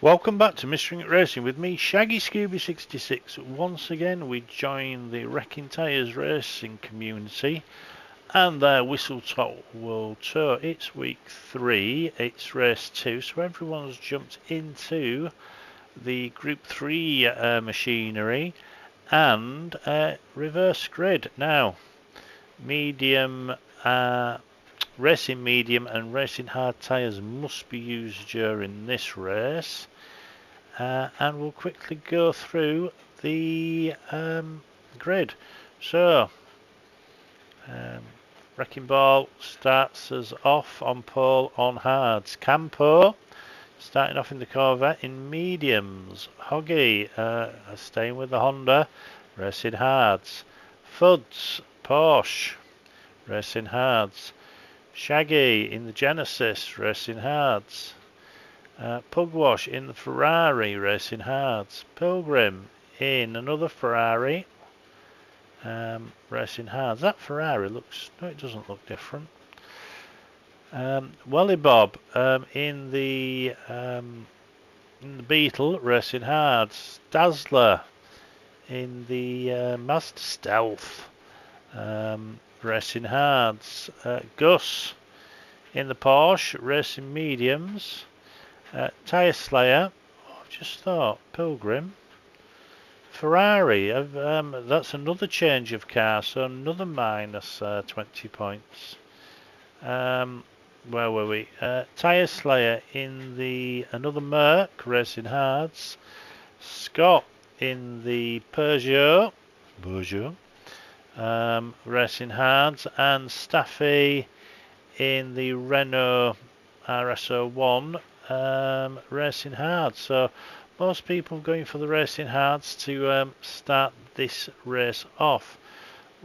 Welcome back to Mystery Inc. Racing with me, Shaggy Scooby66. Once again, we join the Wrecking Tyres racing community and their Whistlestop World Tour. It's week 3, it's race 2, so everyone's jumped into the Group 3 machinery and reverse grid. Now, medium, racing medium and racing hard tyres must be used during this race. And we'll quickly go through the grid. So, Wrecking Ball starts us off on pole on hards. Campo starting off in the Corvette in mediums. Hoggy staying with the Honda, racing hards. Fuds, Porsche, racing hards. Shaggy in the Genesis, racing hards. Pugwash in the Ferrari, racing hards. Pilgrim in another Ferrari, racing hards. That Ferrari looks, no, it doesn't look different. Welly Bob in the Beetle, racing hards. Dazzler in the Mazda Stealth, racing hards. Gus in the Porsche, racing mediums. Tyre Slayer, I've just thought, Pilgrim. Ferrari, that's another change of car, so another minus 20 points. Where were we? Tyre Slayer in the another Merc, racing hards. Scott in the Peugeot, racing hards, and Staffy in the Renault RS01. Racing hard, so most people going for the racing hards to start this race off.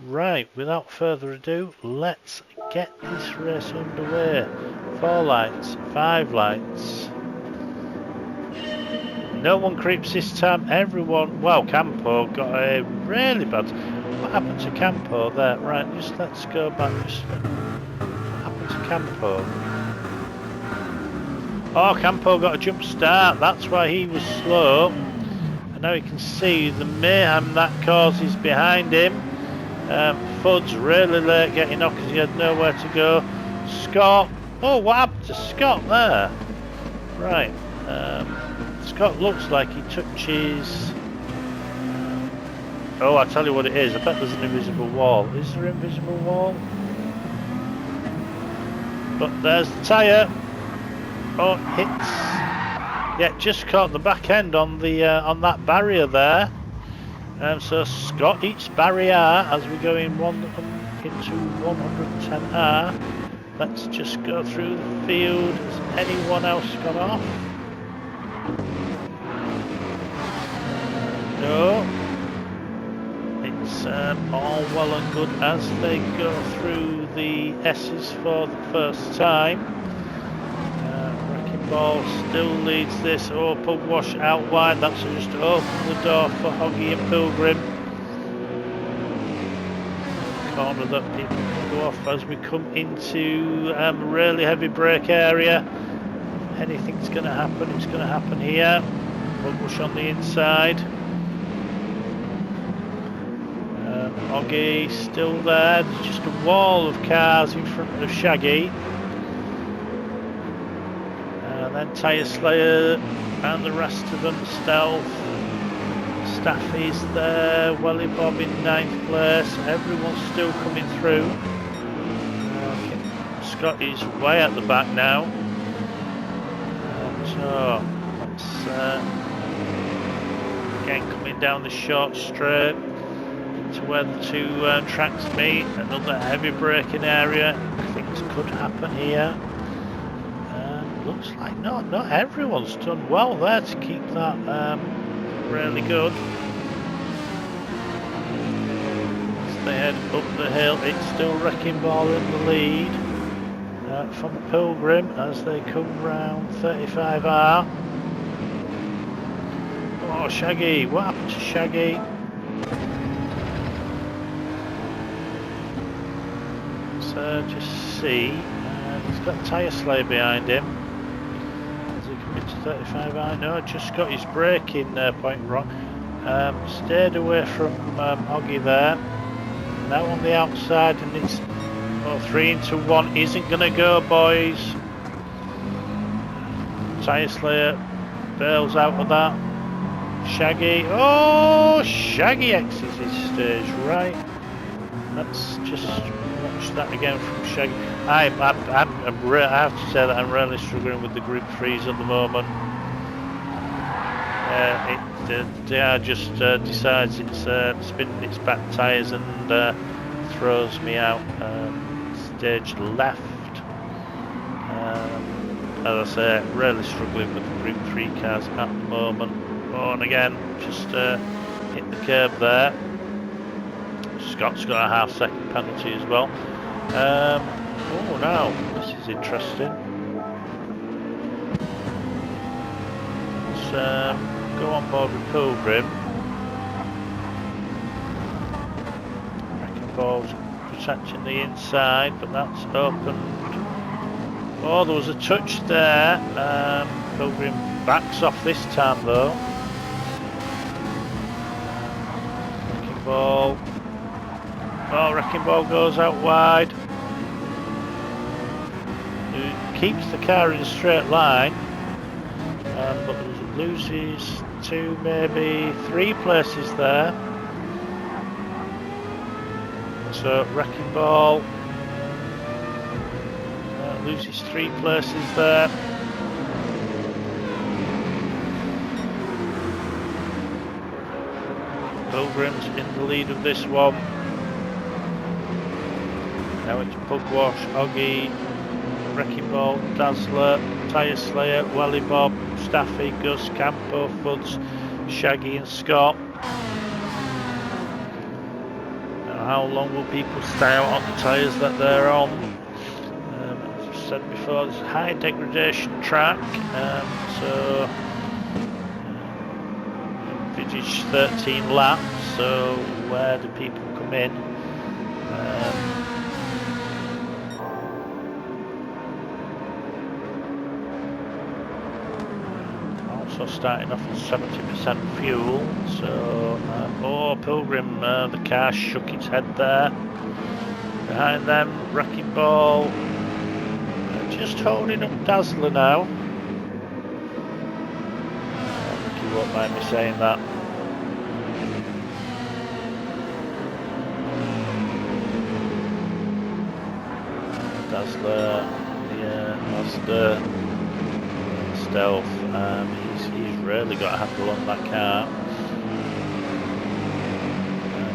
Right, without further ado, let's get this race underway. 4 lights, 5 lights. No one creeps this time. Everyone, well, Campo got a really bad. What happened to Campo there? Right, just let's go back. What happened to Campo? Oh, Campo got a jump start, that's why he was slow. And now you can see the mayhem that causes behind him. Fudd's really late getting off because he had nowhere to go. Scott, oh, what happened to Scott there? Right, Scott looks like he touches... Oh, I tell you what it is, I bet there's an invisible wall. Is there an invisible wall? But there's the tyre. Oh, hits. Yeah, just caught the back end on the on that barrier there. So Scott eats barrier as we go in into 110R. Let's just go through the field. Has anyone else got off? No. It's all well and good as they go through the S's for the first time. Ball still leads this. Oh, Pugwash out wide. That's just opened the door for Hoggy and Pilgrim. Corner that people can go off as we come into a really heavy brake area. If anything's going to happen, it's going to happen here. Pugwash on the inside. Hoggy still there. There's just a wall of cars in front of Shaggy. Then Tyre Slayer and the rest of them, Stealth. Staffy's there, Welly Bob in 9th place, everyone's still coming through. Scott is way at the back now. So let's again coming down the short straight to where the two tracks meet. Another heavy braking area. Things could happen here. Looks like not everyone's done well there to keep that really good. As they head up the hill, it's still Wrecking Ball in the lead from Pilgrim as they come round 35R. Oh, Shaggy, what happened to Shaggy? So just see, he's got Tyre Slayer behind him. Into 35i. No, just got his braking point wrong. Stayed away from Oggy there. Now on the outside, and it's 3 into 1. Isn't going to go, boys. Tyre Slayer bails out of that. Shaggy. Oh, Shaggy exits his stage. Right. Let's just watch that again from Shaggy. I have to say that I'm really struggling with the Group 3s at the moment. It just decides it's spinning its back tyres and throws me out. Stage left. As I say, really struggling with the Group 3 cars at the moment. Oh, and again, just hit the curb there. Scott's got a half-second penalty as well. Oh, now this is interesting. Let's go on board with Pilgrim. Wrecking Ball's protecting the inside, but that's opened. Oh, there was a touch there. Pilgrim backs off this time though. Wrecking Ball. Oh, Wrecking Ball goes out wide. It keeps the car in a straight line, but loses 2, maybe 3 places there. So Wrecking Ball loses 3 places there. Pilgrim's in the lead of this one. Now it's Pugwash, Oggy, Wrecking Ball, Dazzler, Tyre Slayer, Welly Bob, Staffy, Gus, Campo, Fuds, Shaggy and Scott. Now how long will people stay out on the tyres that they're on? As I said before, it's a high degradation track, so vintage 13 laps, so where do people come in? So starting off with 70% fuel, so oh, Pilgrim, the car shook its head there. Behind them, Wrecking Ball, just holding up Dazzler now. Ricky won't mind me saying that. Dazzler, yeah, Mazda, Stealth. He's really got a handle on that car.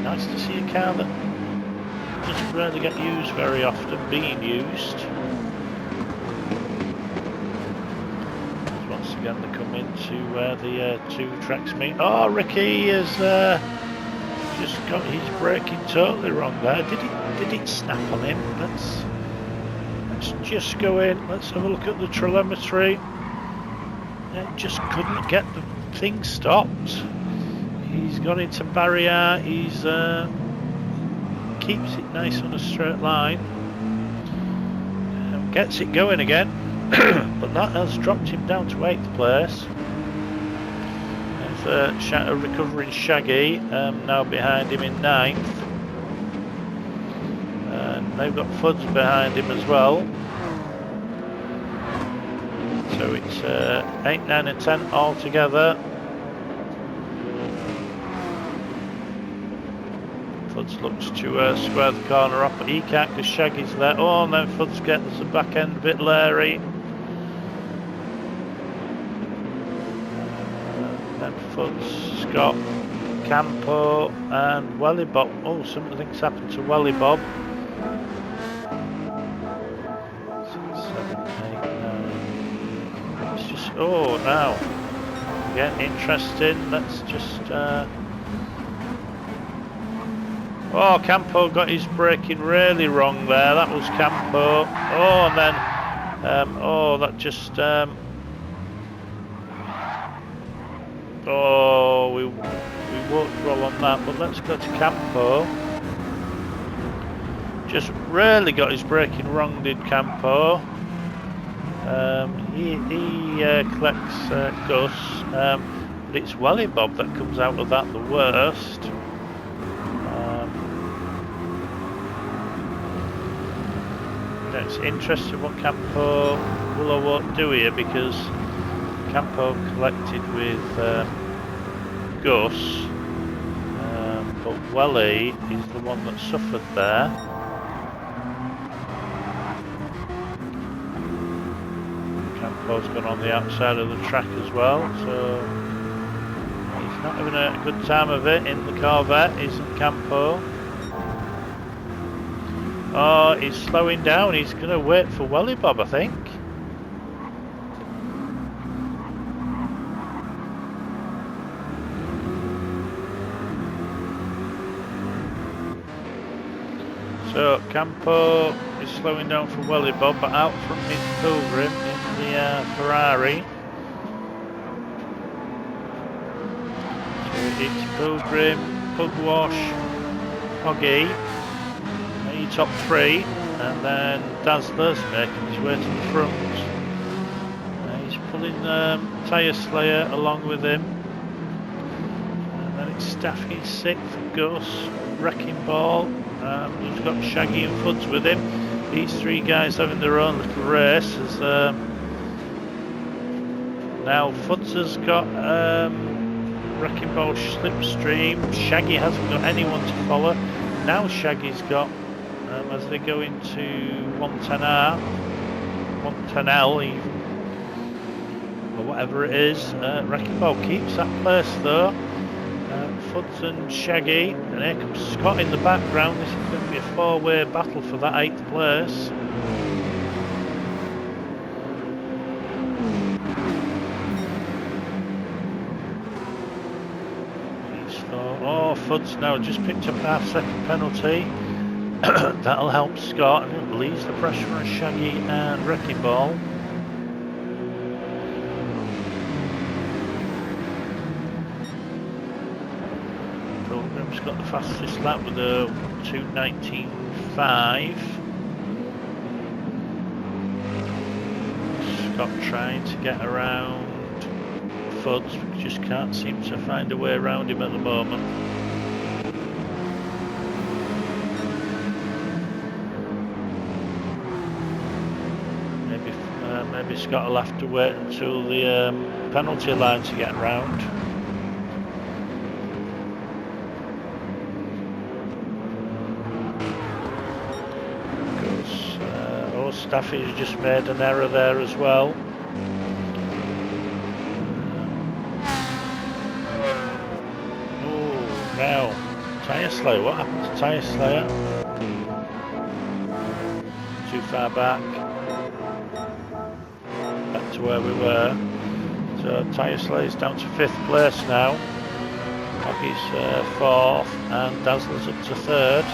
Nice to see a car that doesn't really get used very often being used. Once again they come into where the 2 tracks meet. Oh, Ricky has just got his braking totally wrong there. Did it snap on him? Let's just go in. Let's have a look at the telemetry. Just couldn't get the thing stopped. He's gone into barrier. He's keeps it nice on a straight line. Gets it going again, but that has dropped him down to 8th place. There's a recovering Shaggy now behind him in 9th. And they've got Fuds behind him as well. So it's 8, 9 and 10 all together. Fuds looks to square the corner up, but he can't because Shaggy's there. Oh, and then Fuds gets the back end a bit leery. Then Fuds, Scott, Campo and Welly Bob. Oh, something's happened to Welly Bob. 6, 7, 8, 9. It's just, oh, now. Again, interesting. Let's just... Oh, Campo got his braking really wrong there. That was Campo. Oh, and then... oh, that just... oh, we won't dwell on that, but let's go to Campo. Just really got his braking wrong, did Campo. he collects Gus, but it's Welly Bob that comes out of that the worst. It's interesting what Campo will or won't do here, because Campo collected with Gus, but Welly is the one that suffered there. Campo's gone on the outside of the track as well, so he's not having a good time of it in the Corvette, isn't Campo? Oh, he's slowing down. He's going to wait for Welly Bob, I think. So Campo is slowing down for Welly Bob, but out from his Pilgrim in the Ferrari. So it's Pilgrim, Pugwash, Hoggy. Top three, and then Dazzler's making his way to the front. He's pulling Tyre Slayer along with him, and then it's Staffy 6th, Gus, Wrecking Ball, who's got Shaggy and Fuds with him. These three guys having their own little race. As now Fuds has got Wrecking Ball Slipstream. Shaggy hasn't got anyone to follow. Now Shaggy's got, as they go into 110R, 110L even, or whatever it is, Wrecking Ball keeps that place though. Fuds and Shaggy, and here comes Scott in the background. This is going to be a four-way battle for that 8th place. Oh, Fuds now just picked up a half-second penalty. That'll help Scott, and it relieves the pressure on Shaggy and Wrecking Ball. Pilgrim's got the fastest lap with a 2:19.5. Scott trying to get around Fuds, but just can't seem to find a way around him at the moment. Maybe Scott will have to wait until the penalty line to get round. Because Staffy's just made an error there as well. Oh, now Tyre Slayer. What happened to Tyre Slayer? Too far back. Back to where we were. So Tyre Slayer's down to 5th place now. Hoggy's 4th, and Dazzler's up to 3rd.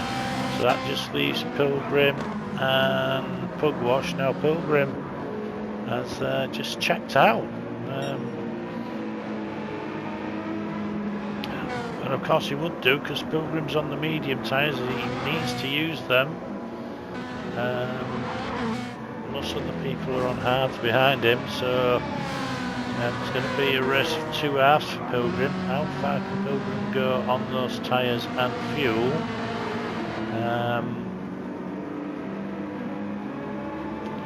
So that just leaves Pilgrim and Pugwash. Now Pilgrim has just checked out. And of course he would do, because Pilgrim's on the medium tyres. He needs to use them. Most of the people are on hards behind him, so it's going to be a race of 2 halves for Pilgrim. How far can Pilgrim go on those tyres and fuel?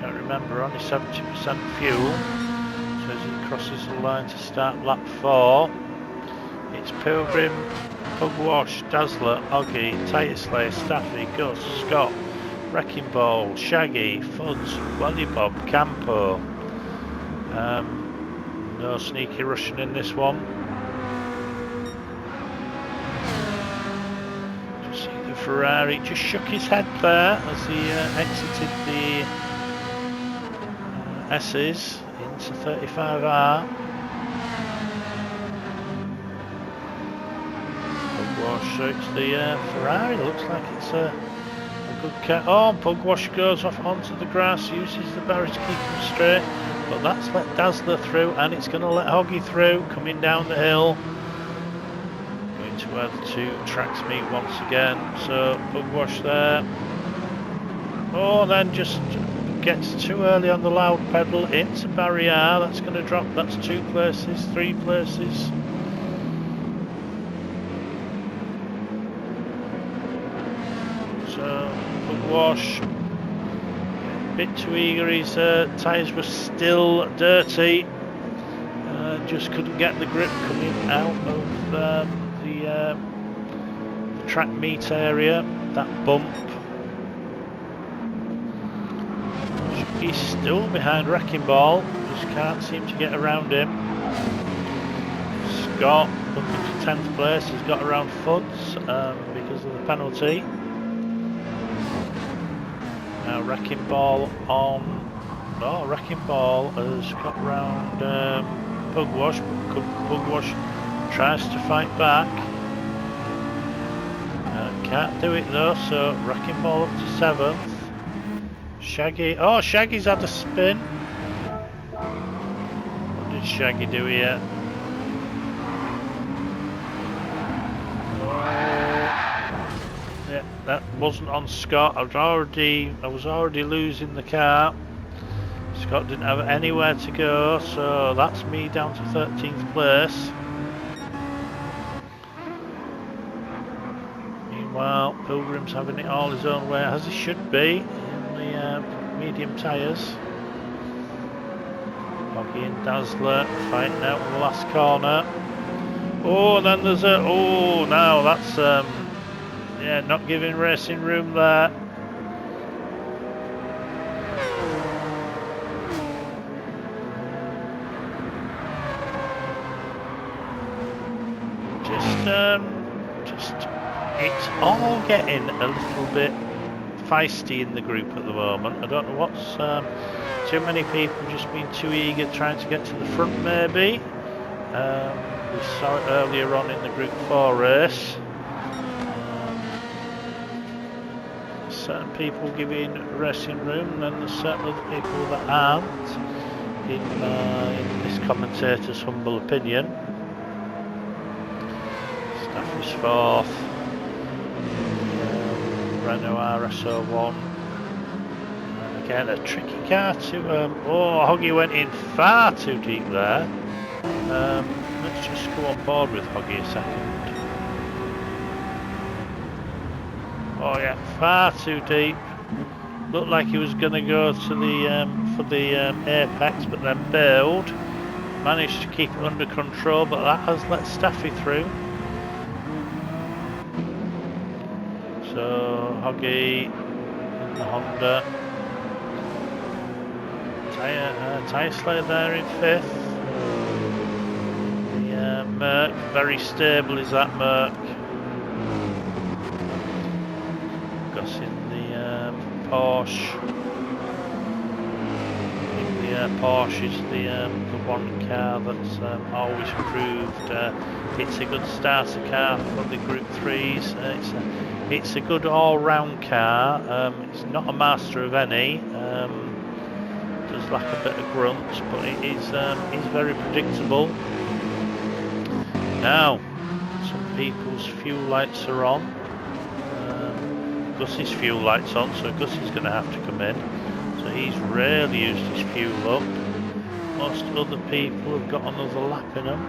Can't remember, only 70% fuel. So as he crosses the line to start lap 4, it's Pilgrim, Pugwash, Dazzler, Hoggy, Tyre Slayer, Staffy, Gus, Scott, Wrecking Ball, Shaggy, Fuds, Welly Bob, Campo. No sneaky Russian in this one. Just see the Ferrari just shook his head there as he exited the S's into 35R. So it's the Ferrari. Looks like it's a good cat. Oh, Pugwash goes off onto the grass, uses the barrier to keep him straight, but that's let Dazzler through, and it's going to let Hoggy through, coming down the hill. Going to where the 2 tracks meet once again. So Pugwash there. Oh, then just gets too early on the loud pedal into barrier. That's going to drop. That's 2 places, 3 places. So, bug wash. A bit too eager. His tyres were still dirty. Just couldn't get the grip coming out of the track meet area. That bump. He's still behind Wrecking Ball, just can't seem to get around him. Scott looking for 10th place, he's got around Fuds because of the penalty. Now Wrecking Ball on. Oh, Wrecking Ball has got round Pugwash, but Pugwash tries to fight back. Can't do it though, so Wrecking Ball up to 7th. Shaggy, oh, Shaggy's had a spin. What did Shaggy do here? Yeah, that wasn't on Scott. I was already losing the car. Scott didn't have anywhere to go, so that's me down to 13th place. Meanwhile, Pilgrim's having it all his own way, as he should be. Medium tyres. Hoggy and Dazzler fighting out in the last corner. Oh, and then there's a. Oh, now that's yeah, not giving racing room there. Just it's all getting a little bit feisty in the group at the moment. I don't know what's too many people just being too eager trying to get to the front maybe. We saw it earlier on in the Group 4 race. Certain people giving racing room, and then there's certain other people that aren't, in this commentator's humble opinion. Staff is 4th. Renault RSO1. Again, a tricky car to. Oh, Hoggy went in far too deep there. Let's just go on board with Hoggy a second. Oh yeah, far too deep. Looked like he was going to go to the for the apex, but then bailed. Managed to keep it under control, but that has let Staffy through. So Hoggy in the Honda. Tyre Slayer there in 5th. The Merc, very stable is that Merc. Gus in the Porsche. I think the Porsche is the one car that's always proved it's a good starter car for the Group 3s. It's a good all-round car. It's not a master of any. Does lack a bit of grunt, but it is very predictable. Now, some people's fuel lights are on. Gus's fuel lights on, so Gus is going to have to come in. So he's rarely used his fuel up. Most other people have got another lap in them.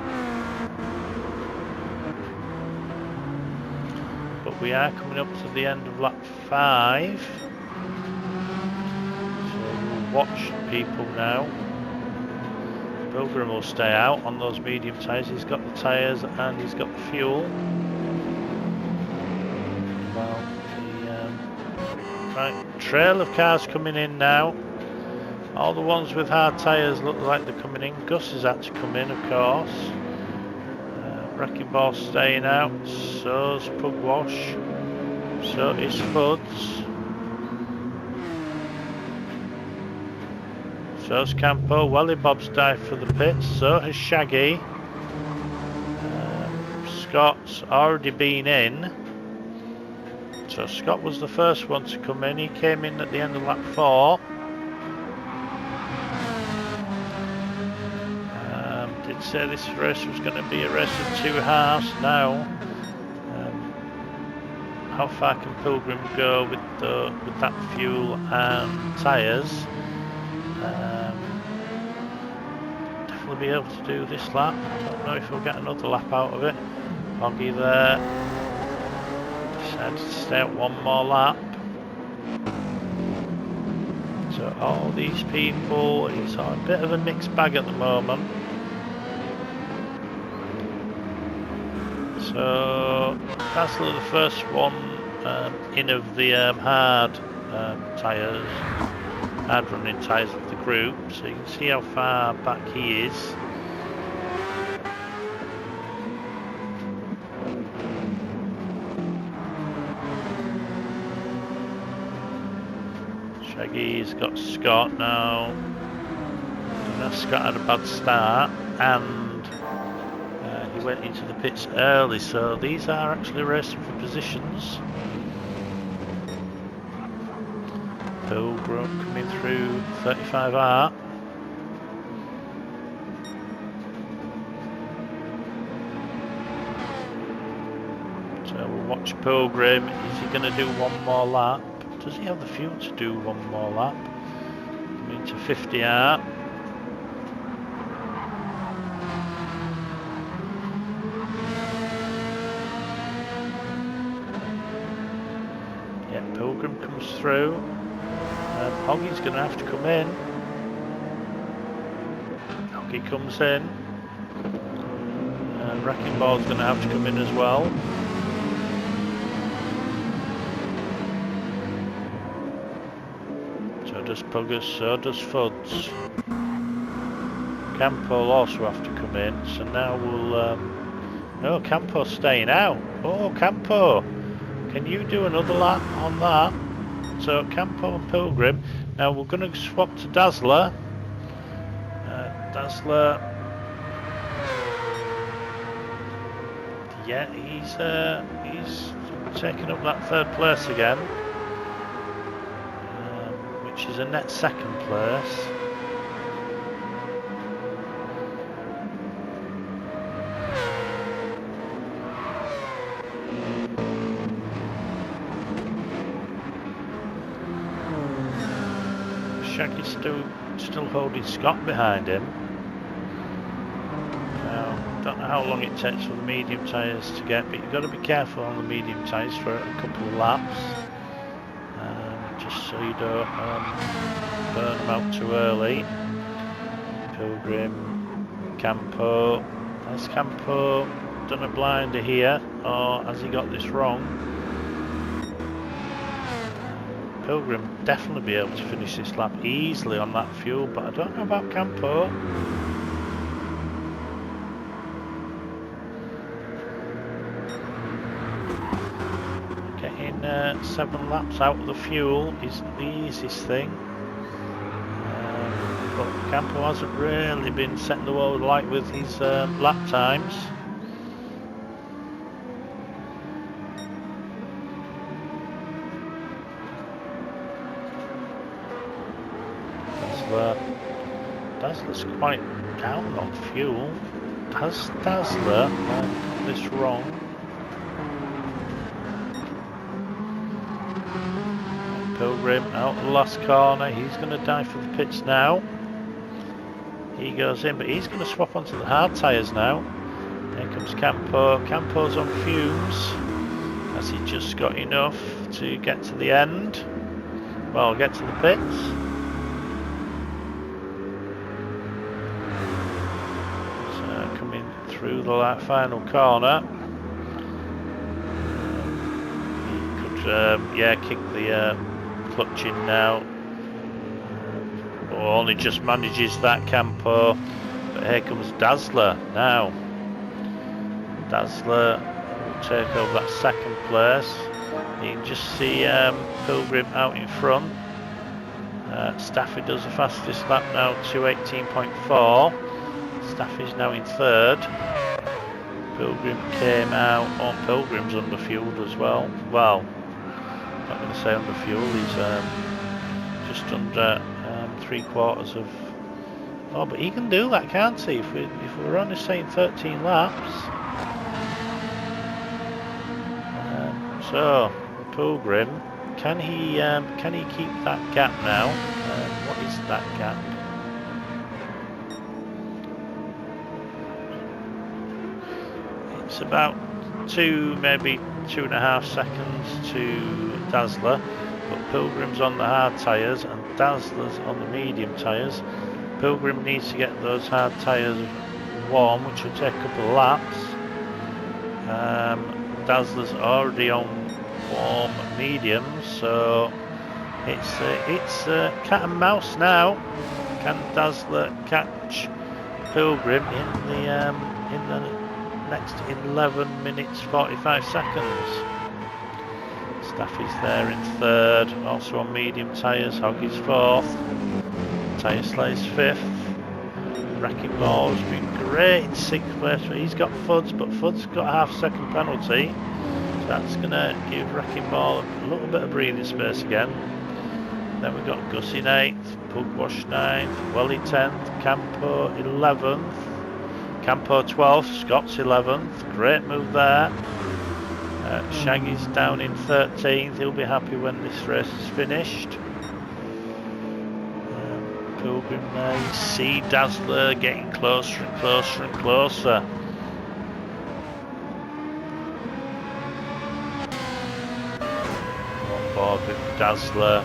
But we are coming up to the end of lap 5. So we'll watch people now. Pilgrim will stay out on those medium tyres. He's got the tyres and he's got the fuel. Well, right, trail of cars coming in now. All the ones with hard tyres look like they're coming in. Gus has had to come in, of course. Wrecking Ball staying out. So's Pugwash. So is Fuds. So's Campo. Welly Bob's died for the pits. So has Shaggy. Scott's already been in. So Scott was the first one to come in. He came in at the end of lap 4. Did say this race was going to be a race of 2 halves. Now, how far can Pilgrim go with that fuel and tyres? Definitely be able to do this lap. Don't know if we'll get another lap out of it. Hoggy there. Decided to stay out one more lap. So all these people, it's a bit of a mixed bag at the moment. So Dazzler, the first one in of the hard tyres, hard running tyres of the group. So you can see how far back he is. Shaggy's got Scott now. Scott had a bad start and he went into the pits early, so these are actually racing for positions. Pilgrim coming through 35R. So we'll watch Pilgrim. Is he going to do one more lap? Does he have the fuel to do one more lap? Coming to 50R. Yeah, Pilgrim comes through. Hoggy's going to have to come in. Hoggy comes in. Wrecking Ball's going to have to come in as well. So does Puggers, so does Fuds. Campo will also have to come in. So now we'll... no, Campo's staying out. Oh, Campo! Can you do another lap on that? So Campo and Pilgrim. Now we're going to swap to Dazzler. Dazzler. Yeah, he's taking up that third place again, which is a net second place. Shaggy's still holding Scott behind him. Now, don't know how long it takes for the medium tyres to get, but you've got to be careful on the medium tyres for a couple of laps, just so you don't burn them out too early. Pilgrim, Campo. Has Campo done a blinder here, or has he got this wrong? Pilgrim definitely be able to finish this lap easily on that fuel, but I don't know about Campo. Getting 7 laps out of the fuel isn't the easiest thing, but Campo hasn't really been setting the world alight with his lap times. Dazzler's quite down on fuel. Has Dazzler got this wrong? Pilgrim out the last corner. He's going to die for the pits now. He goes in, but he's going to swap onto the hard tyres now. There comes Campo. Campo's on fumes. Has he just got enough to get to the end? Well, get to the pits. Through the final corner, he could, yeah, kick the clutch in now, or only just manages that Campo. But here comes Dazzler now. Dazzler will take over that second place. You can just see Pilgrim out in front. Staffy does the fastest lap now, 2:18.4. Staffy's now in third. Pilgrim came out. Oh, Pilgrim's underfueled as well. Well, I'm not going to say underfueled. He's just under 3/4 of. Oh, but he can do that, can't he? If we're only saying 13 laps. So Pilgrim, can he keep that gap now? What is that gap? It's about maybe 2.5 seconds to Dazzler, but Pilgrim's on the hard tyres and Dazzler's on the medium tyres. Pilgrim needs to get those hard tyres warm, which will take a couple of laps. Dazzler's already on warm mediums, so it's cat and mouse now. Can Dazzler catch Pilgrim in the next 11 minutes 45 seconds? Staffy's there in third, also on medium tyres. Hoggy's fourth. Tyre Slay's fifth. Wrecking Ball's been great in sixth place, but he's got Fuds, but Fuds got a half-second penalty. So that's going to give Wrecking Ball a little bit of breathing space again. Then we've got Gus in 8th, Pugwash 9th, Welly 10th, Campo 11th, Campo 12th, Scott's 11th, great move there. Shaggy's down in 13th, he'll be happy when this race is finished. Pilgrim there, you see Dazzler getting closer and closer and closer. On board with Dazzler.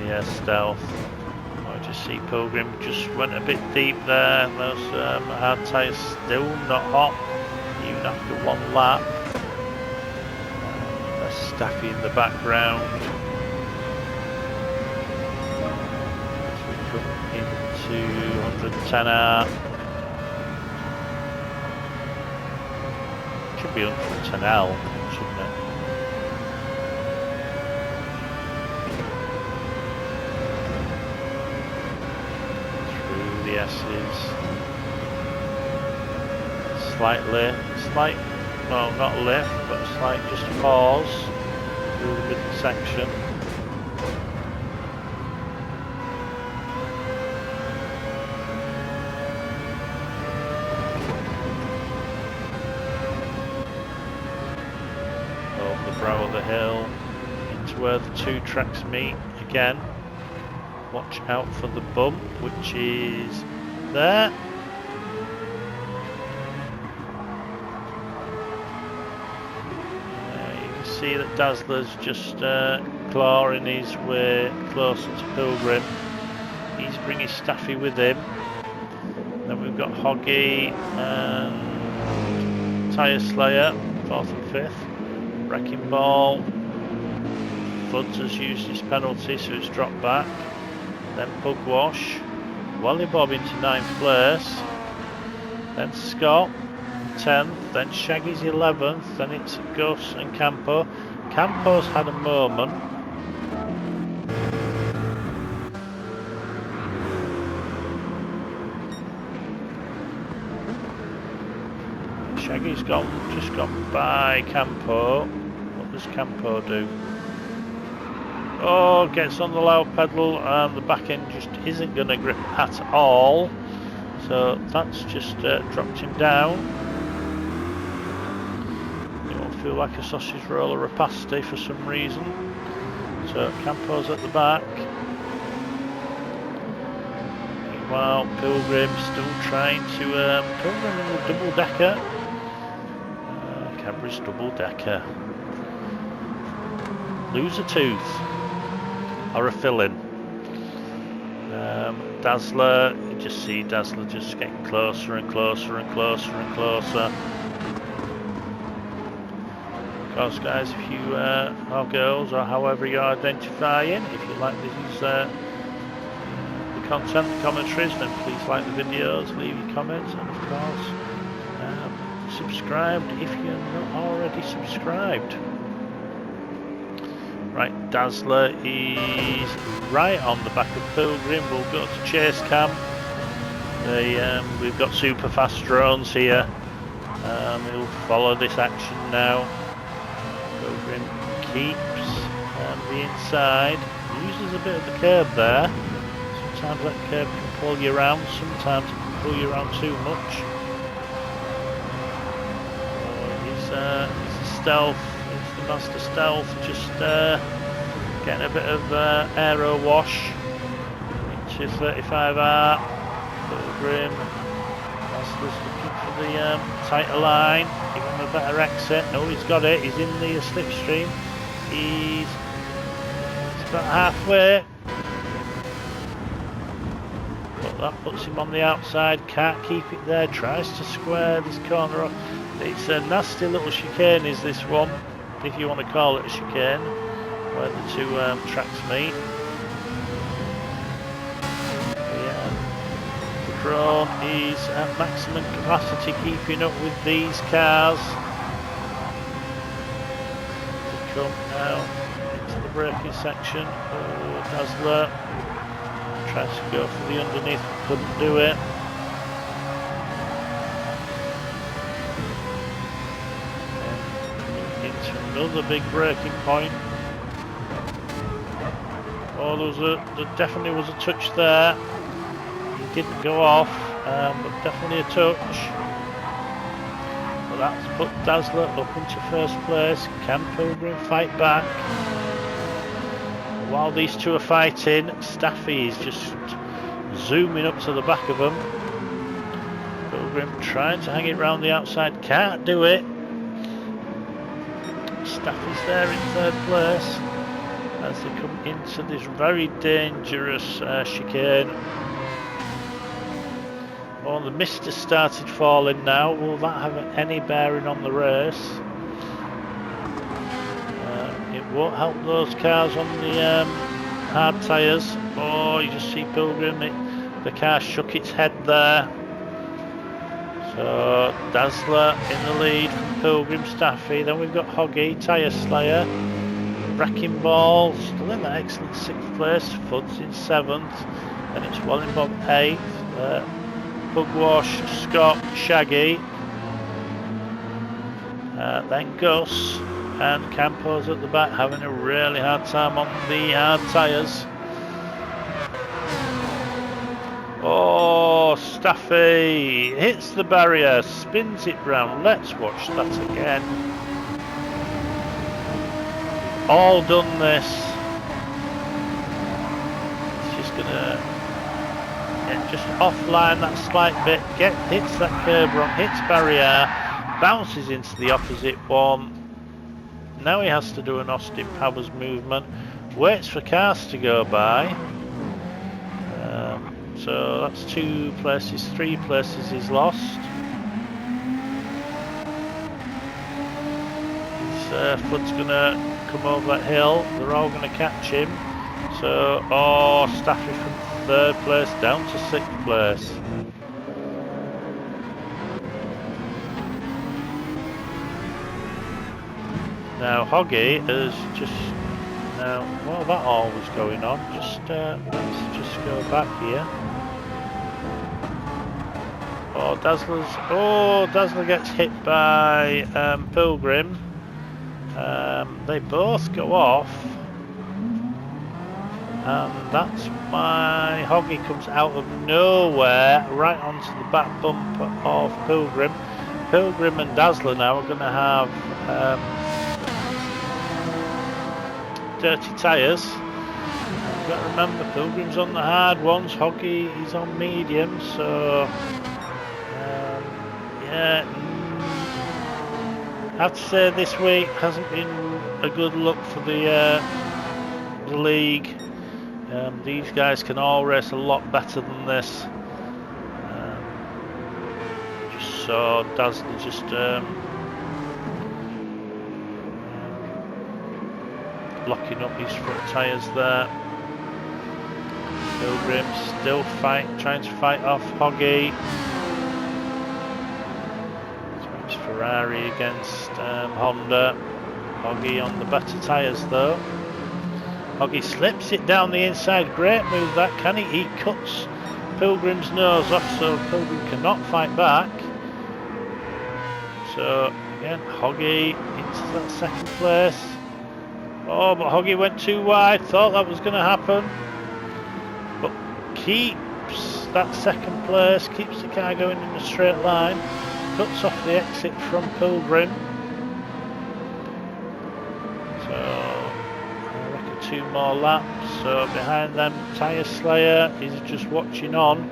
Yeah, stealth. I just see Pilgrim just went a bit deep there. Those hard tyres still not hot, even after one lap. There's Staffy in the background. As we come into 110R. Should be 110L, shouldn't it? S's. Slight, well, not lift, but a slight just pause through the middle section. Over the brow of the hill, into where the two tracks meet again. Watch out for the bump, which is there. You can see that Dazzler's just clawing his way closer to Pilgrim. He's bringing Staffy with him. Then we've got Hoggy and Tyre Slayer, 4th and 5th. Wrecking Ball. Fuds has used his penalty, so it's dropped back. Then Pugwash, Wally Bob into 9th place, then Scott 10th, then Shaggy's 11th, then it's Gus and Campo. Campo's had a moment. Shaggy's just gone by Campo. What does Campo do? Oh, gets on the loud pedal and the back end just isn't going to grip at all. So that's just dropped him down. It won't feel like a sausage roll or a pasty for some reason. So Campo's at the back. Meanwhile, Pilgrim still trying to... Pilgrim in the double-decker. Cadbury's double-decker. Lose a tooth. Or a fill-in. Dazzler, you just see Dazzler just getting closer and closer and closer and closer. Of course, guys, if you or girls or however you're identifying, if you like these the content, the commentaries, then please like the videos, leave your comments, and of course, subscribe if you're not already subscribed. Right, Dazzler is right on the back of Pilgrim. We'll go to chase cam. We've got super fast drones here. We'll follow this action now. Pilgrim keeps the inside. Uses a bit of the curb there. Sometimes that curb can pull you around. Sometimes it can pull you around too much. He's a stealth. The Master Stealth just getting a bit of aero wash into 35R. Pilgrim. Master's looking for the tighter line, give him a better exit. No, he's got it, he's in the slipstream. He's about halfway. But that puts him on the outside, can't keep it there, tries to square this corner off. It's a nasty little chicane is this one, if you want to call it a chicane, where the two tracks meet. Drone is at maximum capacity, keeping up with these cars. To come now into the braking section. Oh, Dazzler tries to go for the underneath, but couldn't do it. And into another big braking point. Oh, there definitely was a touch there. Didn't go off, but definitely a touch. But that's put Dazzler up into first place. Can Pilgrim fight back? While these two are fighting, Staffy is just zooming up to the back of them. Pilgrim trying to hang it round the outside, can't do it. Staffy's there in third place as they come into this very dangerous chicane. Oh, the mist has started falling now. Will that have any bearing on the race? It won't help those cars on the hard tyres. Oh, you just see Pilgrim, the car shook its head there. So Dazzler in the lead from Pilgrim, Staffy. Then we've got Hoggy, Tyre Slayer, Wrecking Ball, still in that excellent 6th place. Fuds in 7th. Then it's Walling Bob 8th. Bugwash, Scott, Shaggy, then Gus and Campos at the back having a really hard time on the hard tyres. Oh, Staffy hits the barrier, spins it round. Let's watch that again. All done this. It's just gonna just offline that slight bit, hits that curb run, hits barrier, bounces into the opposite one. Now he has to do an Austin Powers movement, waits for cars to go by. So that's 2 places, 3 places he's lost. Flood's gonna come over that hill, they're all gonna catch him. So, oh, Staffy from 3rd place down to 6th place. Now Hoggy is just while that all was going on, let's just go back here. Oh, Dazzler gets hit by Pilgrim. They both go off. And that's why Hoggy comes out of nowhere right onto the back bumper of Pilgrim. Pilgrim and Dazzler now are going to have dirty tyres. You've got to remember, Pilgrim's on the hard ones, Hoggy is on medium, so yeah. I have to say this week hasn't been a good look for the league. These guys can all race a lot better than this. Just saw Dazzler just locking up his front tyres there. Pilgrim still trying to fight off Hoggy. So it's Ferrari against Honda. Hoggy on the better tyres though. Hoggy slips it down the inside, great move that, can he? He cuts Pilgrim's nose off so Pilgrim cannot fight back. So again, Hoggy into that 2nd place. Oh, but Hoggy went too wide, thought that was going to happen. But keeps that 2nd place, keeps the car going in a straight line, cuts off the exit from Pilgrim. So 2 more laps, so behind them Tyre Slayer is just watching on.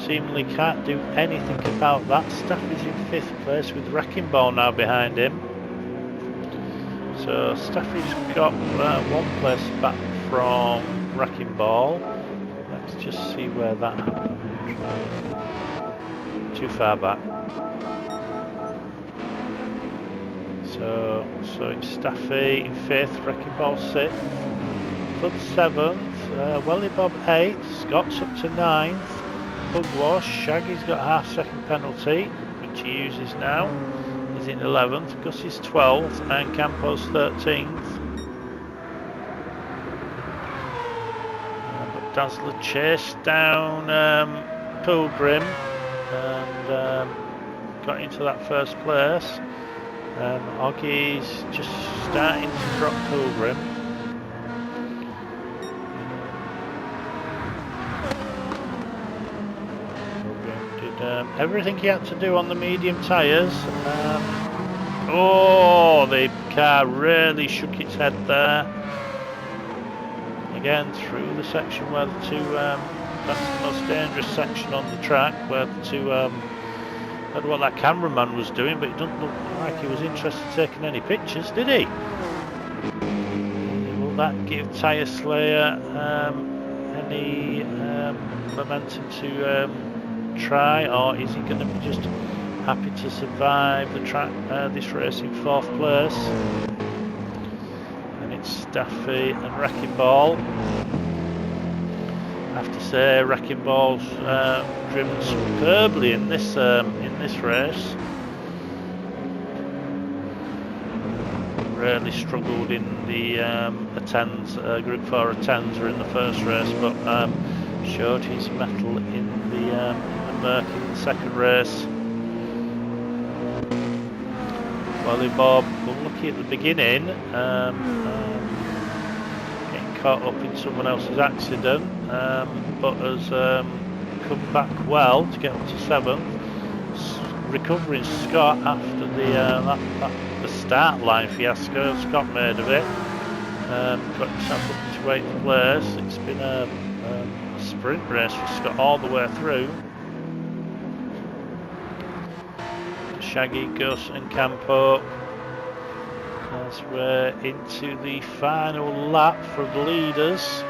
seemingly can't do anything about that. Staffy's in 5th place with Wrecking Ball now behind him. So Staffy's got 1 place back from Wrecking Ball. Let's just see where that happened. Too far back. So it's Staffy in 5th, Wrecking Ball 6th, Flood 7th, Welly Bob 8th, Scott's up to 9th, Pugwash, Shaggy's got a half-second penalty, which he uses now. He's in 11th, Gus is 12th, and Campo's 13th. But Dazzler chased down Pilgrim and got into that 1st place. Oggy's just starting to drop Pilgrim. Pilgrim did everything he had to do on the medium tyres. Oh, the car really shook its head there. Again, through the section where the two, that's the most dangerous section on the track, where the two, I don't know what that cameraman was doing, but it doesn't look like he was interested in taking any pictures, did he? Will that give Tyre Slayer any momentum to try, or is he going to be just happy to survive the track, this race in 4th place? And it's Staffy and Wrecking Ball. I have to say, Wrecking Ball's driven superbly in this race. Really struggled in the A10s, Group 4 A10s were in the first race, but showed his mettle in the Merc in the second race. Welly Bob, unlucky at the beginning, getting caught up in someone else's accident, but has come back well to get up to 7th. Recovering Scott after the start line fiasco Scott made of it. Got himself up into 8th place. It's been a sprint race for Scott all the way through. Shaggy, Gus and Campo as we're into the final lap for the leaders.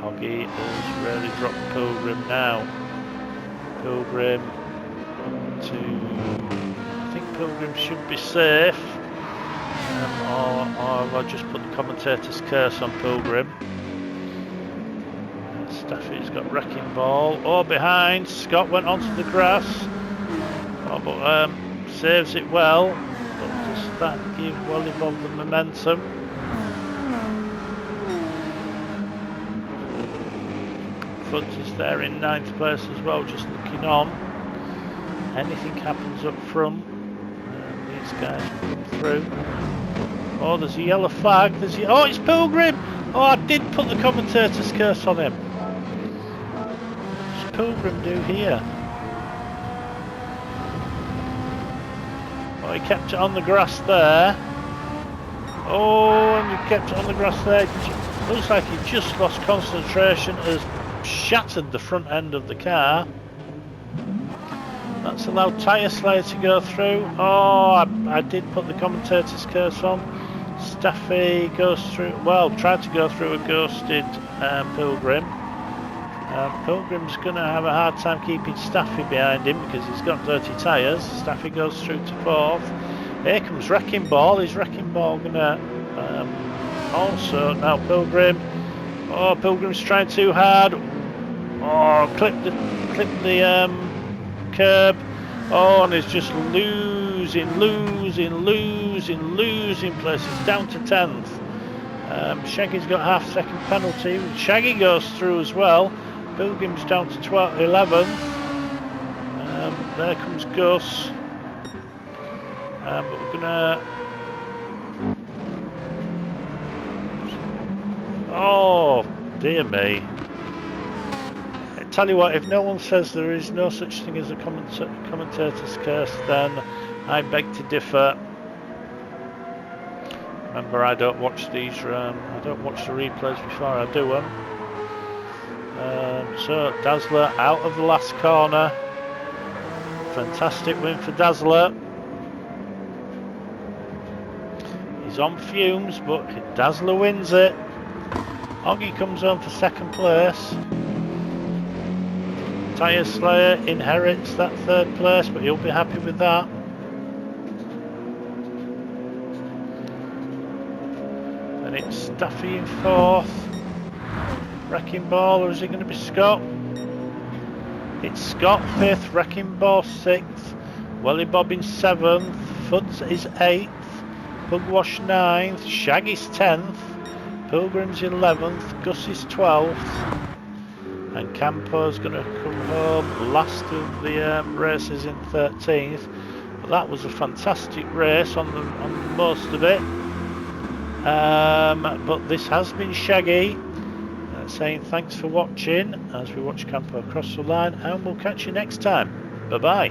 Oggy has really dropped Pilgrim now. Pilgrim I think Pilgrim should be safe, or I'll just put the commentator's curse on Pilgrim. Staffy's got Wrecking Ball. Oh, behind. Scott went onto the grass. Oh, but saves it well. But does that give Welly Bob the momentum? Fudge is there in 9th place as well, just looking on. Anything happens up front, these guys will come through. Oh, there's a yellow flag. Oh, it's Pilgrim! Oh, I did put the commentator's curse on him. What does Pilgrim do here? Oh, he kept it on the grass there. Oh, and he kept it on the grass there. Looks like he just lost concentration, has shattered the front end of the car. That's allowed Tyre Slayer to go through. Oh, I did put the commentator's curse on. Staffy goes through, well, tried to go through a ghosted Pilgrim. Pilgrim's going to have a hard time keeping Staffy behind him because he's got dirty tyres. Staffy goes through to 4th. Here comes Wrecking Ball. Is Wrecking Ball going to also, now Pilgrim. Oh, Pilgrim's trying too hard. Oh, clipped the curb. Oh, and he's just losing places, down to 10th. Shaggy's got half-second penalty. Shaggy goes through as well. Pilgrim's down to 11th. There comes Gus. But we're gonna. Oh dear me! I tell you what, if no one says there is no such thing as a commentator's curse, then I beg to differ. Remember, I don't watch these. I don't watch the replays before I do them. So Dazzler out of the last corner. Fantastic win for Dazzler. He's on fumes, but Dazzler wins it. Oggy comes home for second place. Tyre Slayer inherits that third place, but he'll be happy with that. And it's Staffy in fourth. Wrecking Ball, or is it going to be Scott? It's Scott fifth, Wrecking Ball sixth, Welly Bob in seventh, Fuds is eighth, Pugwash ninth, Shaggy's 10th, Pilgrim's 11th, Gus is 12th, and Campo's going to come home last of the races in 13th. But that was a fantastic race on most of it. But this has been Shaggy saying thanks for watching as we watch Campo across the line, and we'll catch you next time. Bye bye.